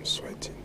I'm sweating.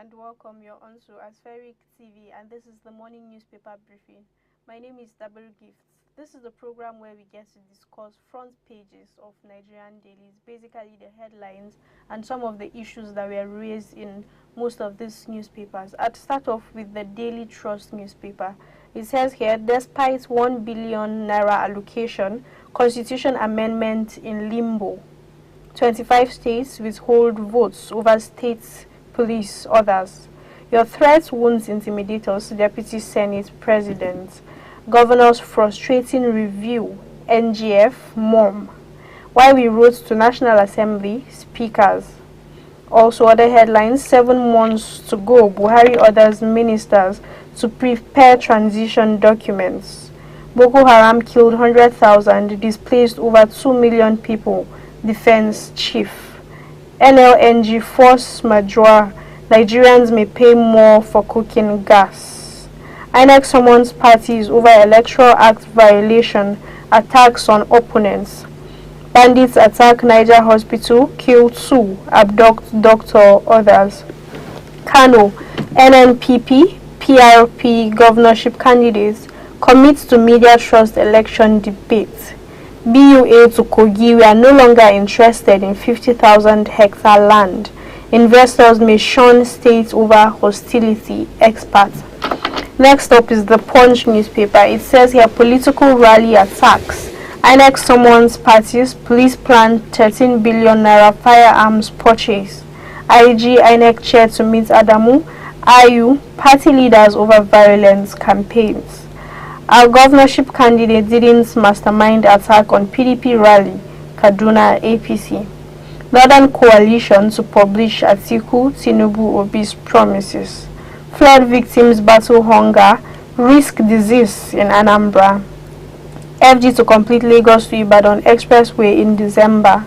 And welcome. You're on to Aspheric TV, and this is the morning newspaper briefing. My name is Double Gifts. This is the program where we get to discuss front pages of Nigerian dailies, basically the headlines and some of the issues that were raised in most of these newspapers. I'd start off with the Daily Trust newspaper. It says here, despite 1 billion naira allocation, constitution amendment in limbo. 25 states withhold votes over states police others. Your threats won't intimidate us, Deputy Senate President. Governors frustrating review, NGF, MOM. Why we wrote to National Assembly, speakers. Also other headlines, 7 months to go, Buhari orders ministers to prepare transition documents. Boko Haram killed 100,000, displaced over 2 million people, Defense Chief. NLNG force majeure, Nigerians may pay more for cooking gas. INEC summons parties over Electoral Act violation, attacks on opponents. Bandits attack Niger hospital, kill 2, abduct doctor, others. Kano, NNPP, PRP governorship candidates commits to media trust election debate. BUA to Kogi, we are no longer interested in 50,000 hectare land. Investors may shun states over hostility, experts. Next up is the Punch newspaper. It says here, political rally attacks. INEC summons parties, police plan 13 billion naira firearms purchase. IG INEC chair to meet Adamu. IU, party leaders over violence campaigns. Our governorship candidate didn't mastermind attack on PDP rally, Kaduna APC. Northern Coalition to publish Atiku, Tinubu, Obi's promises. Flood victims battle hunger, risk disease in Anambra. FG to complete Lagos to Ibadan expressway in December.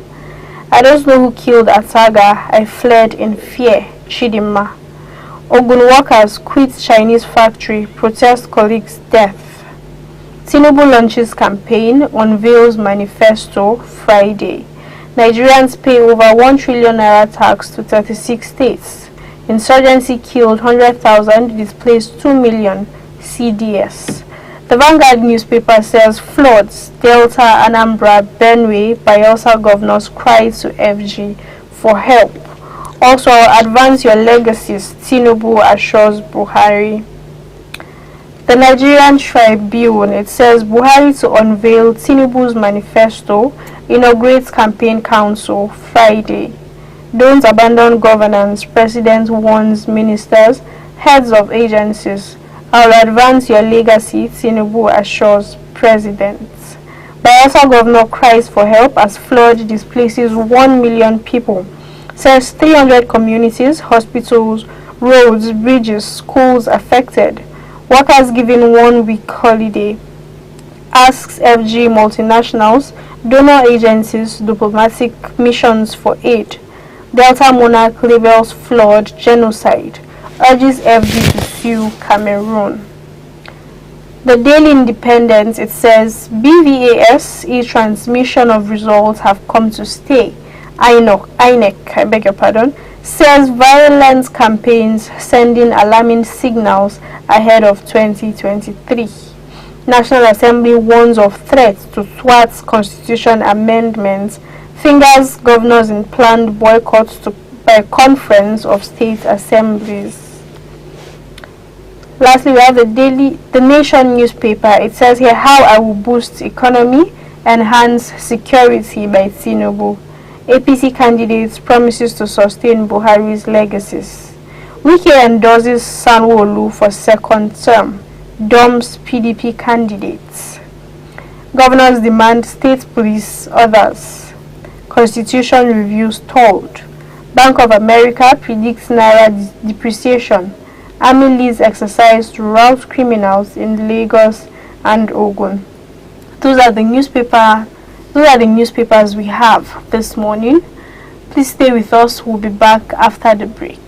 I don't know who killed Ataga, I fled in fear, Chidima. Ogun workers quit Chinese factory, protest colleagues' death. Tinubu launches campaign, unveils Manifesto, Friday. Nigerians pay over 1 trillion naira tax to 36 states. Insurgency killed 100,000, displaced 2 million, CDS. The Vanguard newspaper says floods, Delta, Anambra, Benue, Bayelsa governors cry to FG for help. Also, advance your legacies, Tinubu assures Buhari. The Nigerian Tribune, it says Buhari to unveil Tinubu's manifesto, inaugurate campaign council, Friday. Don't abandon governance, President warns ministers, heads of agencies. I'll advance your legacy, Tinubu assures President. Bayelsa governor cries for help as flood displaces 1 million people. Says 300 communities, hospitals, roads, bridges, schools affected. Workers given 1 week holiday. Asks FG multinationals, donor agencies, diplomatic missions for aid. Delta monarch labels flood genocide. Urges FG to sue Cameroon. The Daily Independent, it says BVAS e-transmission of results have come to stay. INEC, I beg your pardon, says violent campaigns sending alarming signals ahead of 2023. National Assembly warns of threats to thwart Constitution amendments, fingers governors in planned boycotts by Conference of State Assemblies. Lastly, we have the Nation newspaper. It says here, how I will boost economy, enhance security by Tinubu. APC candidate promises to sustain Buhari's legacies. Wike endorses Sanwo-Olu for second term. Dumps PDP candidates. Governors demand state police others. Constitution review stalled. Bank of America predicts Naira depreciation. Army leads exercise to rout criminals in Lagos and Ogun. Those are the newspapers we have this morning. Please stay with us. We'll be back after the break.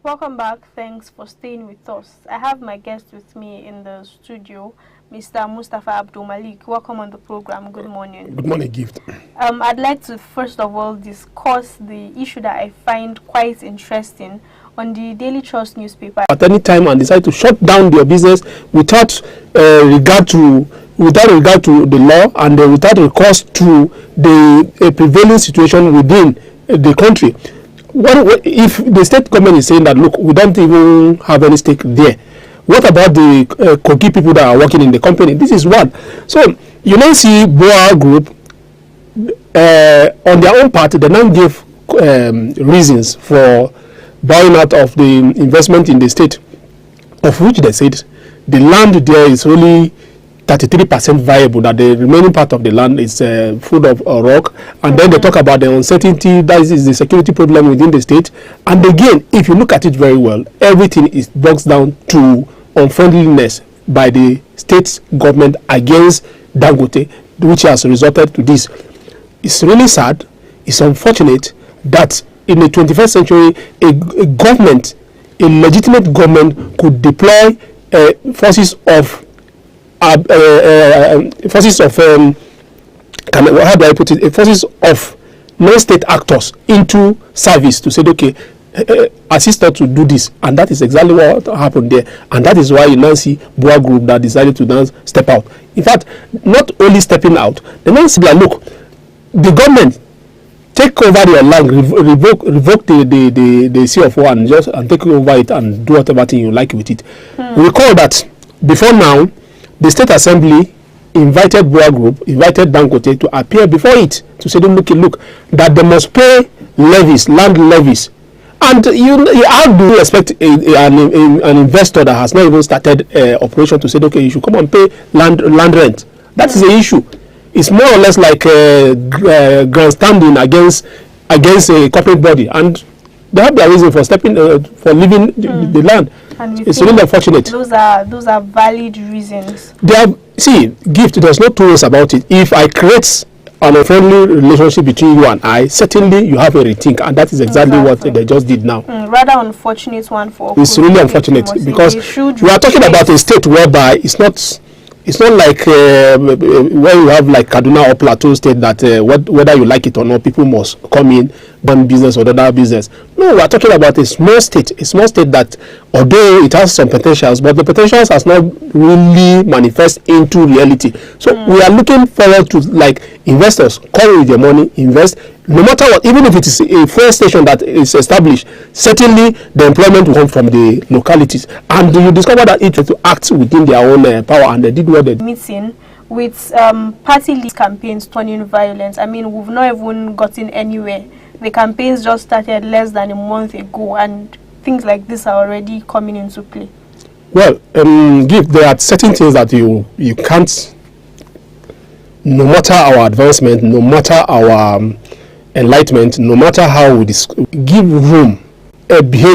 Welcome back. Thanks for staying with us. I have my guest with me in the studio, Mr. Mustafa Abdullahi. Welcome on the program. Good morning. Good morning, Gift. I'd like to first of all discuss the issue that I find quite interesting on the Daily Trust newspaper. At any time and decide to shut down their business without regard to the law and without recourse to the prevailing situation within the country. What if the state government is saying that, look, we don't even have any stake there? What about the Kogi people that are working in the company? This is one. So you now see Boa Group on their own part. They now give reasons for buying out of the investment in the state, of which they said the land there is only 33% viable, that the remaining part of the land is full of rock, and then they talk about the uncertainty, that is the security problem within the state. And again, if you look at it very well, everything is boils down to unfriendliness by the state government against Dangote, which has resulted to this. It's really sad, it's unfortunate that in the 21st century, a government, a legitimate government, could deploy forces of how do I put it? Forces of non-state actors into service to say, okay, assist us to do this, and that is exactly what happened there, and that is why you now see Boa Group that decided to now step out. In fact, not only stepping out, they now say, look, the government take over your land, revoke the CFO and take over it and do whatever thing you like with it. Recall that before now, the State Assembly invited Boa Group, invited Dangote to appear before it to say, look, that they must pay levies, land levies. And how do you expect an investor that has not even started operation to say, okay, you should come and pay land rent? That is the issue. It's more or less like grandstanding against a corporate body, and they have their reason for for leaving the land. And it's really unfortunate. Those are valid reasons. Gift, there's no two ways about it. If I create an unfriendly relationship between you and I, certainly you have a rethink, and that is exactly what they just did now. Rather unfortunate one for. It's really unfortunate because we are talking about a state whereby it's not like where you have like Kaduna or Plateau state that whether you like it or not, people must come in, one business or other business. No, we are talking about a small state that, although it has some potentials, but the potentials has not really manifest into reality. So we are looking forward to, like, investors come with their money, invest, no matter what, even if it is a fuel station that is established, certainly the employment will come from the localities. And you discover that it to act within their own power, and they did what they did. Meeting with party list campaigns turning violent. I mean, we've not even gotten anywhere. The campaigns just started less than a month ago, and things like this are already coming into play. Well, there are certain things that you can't, no matter our advancement, no matter our enlightenment, no matter how we give room, behave